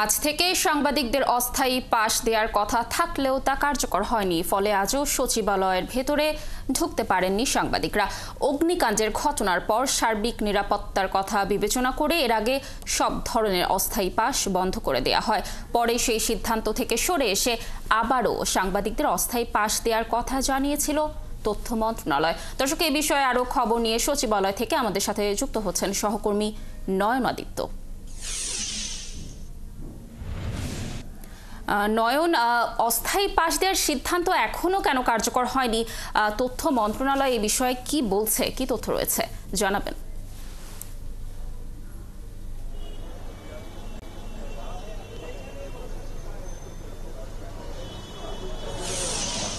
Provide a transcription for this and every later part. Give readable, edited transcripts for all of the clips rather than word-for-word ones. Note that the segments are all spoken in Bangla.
আজ থেকে সাংবাদিকদের অস্থায়ী পাস দেওয়ার কথা থাকলেও তা কার্যকর হয়নি। ফলে আজও সচিবালয়ের ভেতরে ঢুকতে পারেননি সাংবাদিকরা। অগ্নিকাণ্ডের ঘটনার পর সার্বিক নিরাপত্তার কথা বিবেচনা করে এর আগে সব ধরনের অস্থায়ী পাস বন্ধ করে দেওয়া হয়। পরে সেই সিদ্ধান্ত থেকে সরে এসে আবারও সাংবাদিকদের অস্থায়ী পাস দেওয়ার কথা জানিয়েছিল তথ্য মন্ত্রণালয়। দর্শক, এই বিষয়ে আরও খবর নিয়ে সচিবালয় থেকে আমাদের সাথে যুক্ত হচ্ছেন সহকর্মী নয়নাদিত্য। নয়ন, অস্থায়ী পাস দেওয়ার সিদ্ধান্ত এখনো কেন কার্যকর হয়নি? তথ্য মন্ত্রণালয় এই বিষয়ে কি বলছে, কি তথ্য রয়েছে জানাবেন।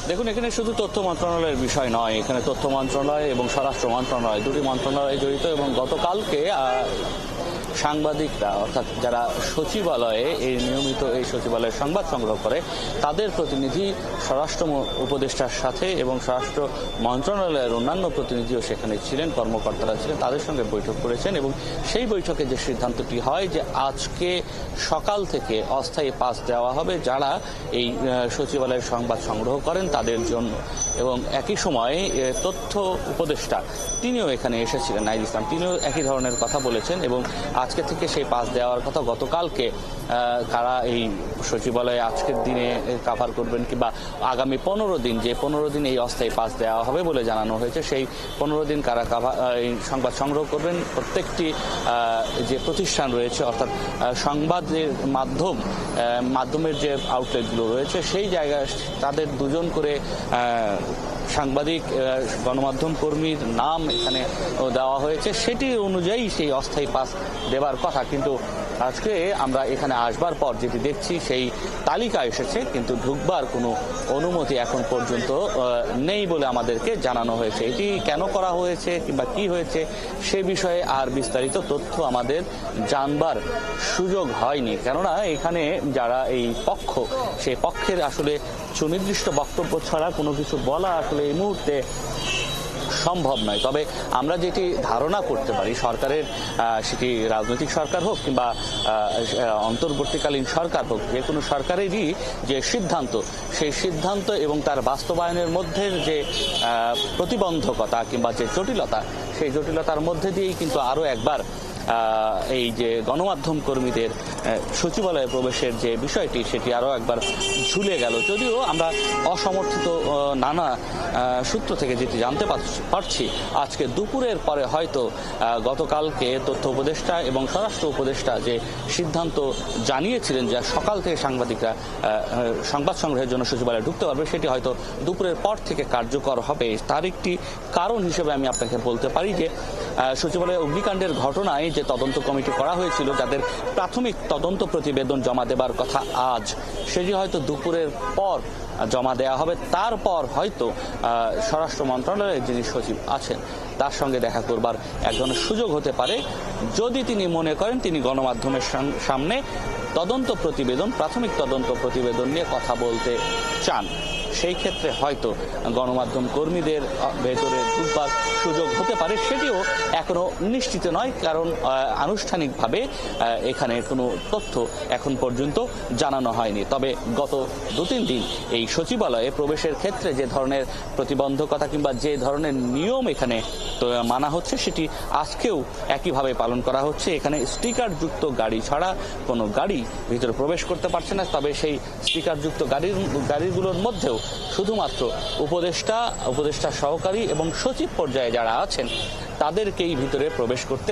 দেখুন, এখানে শুধু তথ্য মন্ত্রণালয়ের বিষয় নয়, এখানে তথ্য মন্ত্রণালয় এবং স্বরাষ্ট্র মন্ত্রণালয় দুটি মন্ত্রণালয় জড়িত। এবং গতকালকে সাংবাদিকরা, অর্থাৎ যারা সচিবালয়ে নিয়মিত এই সচিবালয়ের সংবাদ সংগ্রহ করে, তাদের প্রতিনিধি স্বরাষ্ট্র উপদেষ্টার সাথে এবং স্বরাষ্ট্র মন্ত্রণালয়ের অন্যান্য প্রতিনিধিও সেখানে ছিলেন, কর্মকর্তারা ছিলেন, তাদের সঙ্গে বৈঠক করেছেন। এবং সেই বৈঠকে যে সিদ্ধান্তটি হয় যে আজকে সকাল থেকে অস্থায়ী পাস দেওয়া হবে যারা এই সচিবালয়ের সংবাদ সংগ্রহ করেন তাদের জন্য। এবং একই সময় তথ্য উপদেষ্টা তিনিও এখানে এসেছিলেন, নাহিদ ইসলাম, তিনিও একই ধরনের কথা বলেছেন। এবং আজকে থেকে সেই পাস দেওয়ার কথা, গতকালকে কারা এই সচিবালয়ে আজকের দিনে কাভার করবেন কিংবা আগামী 15 দিন, যে 15 দিন এই অস্থায়ী পাস দেওয়া হবে বলে জানানো হয়েছে, সেই 15 দিন কারা এই সংবাদ সংগ্রহ করবেন, প্রত্যেকটি যে প্রতিষ্ঠান রয়েছে, অর্থাৎ সংবাদের মাধ্যমের যে আউটলেটগুলো রয়েছে সেই জায়গায় তাদের দুজন করে সাংবাদিক, গণমাধ্যম কর্মীর নাম এখানে দেওয়া হয়েছে। সেটি অনুযায়ী সেই অস্থায়ী পাস দেবার কথা। কিন্তু আজকে আমরা এখানে আসবার পর যেটি দেখছি, সেই তালিকা এসেছে কিন্তু ঢুকবার কোনো অনুমতি এখন পর্যন্ত নেই বলে আমাদেরকে জানানো হয়েছে। এটি কেন করা হয়েছে কিংবা কি হয়েছে সে বিষয়ে আর বিস্তারিত তথ্য আমাদের জানবার সুযোগ হয়নি। কেননা এখানে যারা এই পক্ষ, সেই পক্ষের আসলে সুনির্দিষ্ট বক্তব্য ছাড়া কোনো কিছু বলা আসলে এই মুহূর্তে সম্ভব নয়। তবে আমরা যেটি ধারণা করতে পারি, সরকারের, সেটি রাজনৈতিক সরকার হোক কিংবা অন্তর্বর্তীকালীন সরকার হোক, যে কোনো সরকারেরই যে সিদ্ধান্ত, সেই সিদ্ধান্ত এবং তার বাস্তবায়নের মধ্যে যে প্রতিবন্ধকতা কিংবা যে জটিলতা, সেই জটিলতার মধ্যে দিয়েই কিন্তু আরও একবার এই যে গণমাধ্যম কর্মীদের সচিবালয়ে প্রবেশের যে বিষয়টি, সেটি আরও একবার ঝুলে গেল। যদিও আমরা অসমর্থিত নানা সূত্র থেকে যেটি জানতে পারছি, আজকে দুপুরের পরে হয়তো গতকালকে তথ্য উপদেষ্টা এবং স্বরাষ্ট্র উপদেষ্টা যে সিদ্ধান্ত জানিয়েছিলেন যে সকাল থেকে সাংবাদিকরা সংবাদ সংগ্রহের জন্য সচিবালয়ে ঢুকতে পারবে, সেটি হয়তো দুপুরের পর থেকে কার্যকর হবে। তার একটি কারণ হিসেবে আমি আপনাকে বলতে পারি যে সচিবালয়ে অগ্নিকাণ্ডের ঘটনায় যে তদন্ত কমিটি করা হয়েছিল, যাদের প্রাথমিক তদন্ত প্রতিবেদন জমা দেবার কথা আজ, সেটি হয়তো দুপুরের পর জমা দেওয়া হবে। তারপর হয়তো স্বরাষ্ট্র মন্ত্রণালয়ের যিনি সচিব আছেন তার সঙ্গে দেখা করবার এক ধরনের সুযোগ হতে পারে, যদি তিনি মনে করেন তিনি গণমাধ্যমের সামনে প্রাথমিক তদন্ত প্রতিবেদন নিয়ে কথা বলতে চান। সেই ক্ষেত্রে হয়তো গণমাধ্যম কর্মীদের ভেতরে ঢুকবার সুযোগ হতে পারে। সেটিও এখনো নিশ্চিত নয়, কারণ আনুষ্ঠানিকভাবে এখানে কোনো তথ্য এখন পর্যন্ত জানানো হয়নি। তবে গত 2-3 দিন এই সচিবালয়ে প্রবেশের ক্ষেত্রে যে ধরনের প্রতিবন্ধকতা কিংবা যে ধরনের নিয়ম এখানে মানা হচ্ছে, সেটি আজকেও একইভাবে পালন করা হচ্ছে। এখানে স্টিকারযুক্ত গাড়ি ছাড়া কোনো গাড়ি ভিতরে প্রবেশ করতে পারছে না। তবে সেই স্টিকারযুক্ত গাড়িগুলোর মধ্যেও শুধুমাত্র উপদেষ্টা সহকারী এবং সচিব পর্যায়ে যারা আছেন তাদেরকেই ভিতরে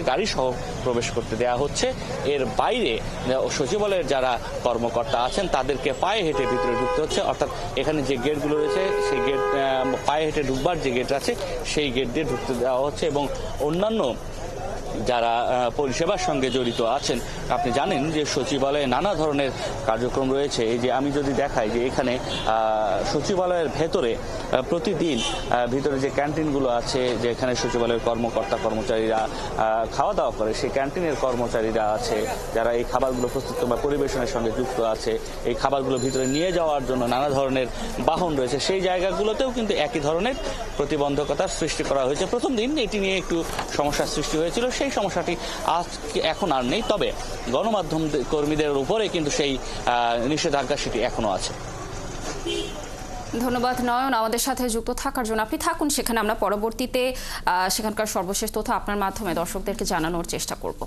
গাড়ি সহ প্রবেশ করতে দেওয়া হচ্ছে। এর বাইরে সচিবালয়ের যারা কর্মকর্তা আছেন তাদেরকে পায়ে হেঁটে ভিতরে ঢুকতে হচ্ছে। অর্থাৎ এখানে যে গেটগুলো রয়েছে, সেই গেট, পায়ে হেঁটে ঢুকবার যে গেট আছে, সেই গেট দিয়ে ঢুকতে দেওয়া হচ্ছে। এবং অন্যান্য যারা পরিষেবার সঙ্গে জড়িত আছেন, আপনি জানেন যে সচিবালয়ে নানা ধরনের কার্যক্রম রয়েছে। এই যে আমি যদি দেখাই যে এখানে সচিবালয়ের ভেতরে প্রতিদিন ভিতরে যে ক্যান্টিনগুলো আছে, যে এখানে সচিবালয়ের কর্মচারীরা খাওয়া দাওয়া করে, সেই ক্যান্টিনের কর্মচারীরা আছে যারা এই খাবারগুলো প্রস্তুত বা পরিবেশনের সঙ্গে যুক্ত আছে। এই খাবারগুলো ভিতরে নিয়ে যাওয়ার জন্য নানা ধরনের বাহন রয়েছে। সেই জায়গাগুলোতেও কিন্তু একই ধরনের প্রতিবন্ধকতার সৃষ্টি করা হয়েছে। প্রথম দিন এটি নিয়ে একটু সমস্যার সৃষ্টি হয়েছিল। সেই সমস্যাটি এখন আর নেই। তবে গণমাধ্যম কর্মীদের উপরে কিন্তু সেই নিষেধাজ্ঞা সেটি এখনো আছে। ধন্যবাদ নয়ন আমাদের সাথে যুক্ত থাকার জন্য। আপনি থাকুন সেখানে, আমরা পরবর্তীতে সেখানকার সর্বশেষ তথ্য আপনার মাধ্যমে দর্শকদেরকে জানানোর চেষ্টা করব।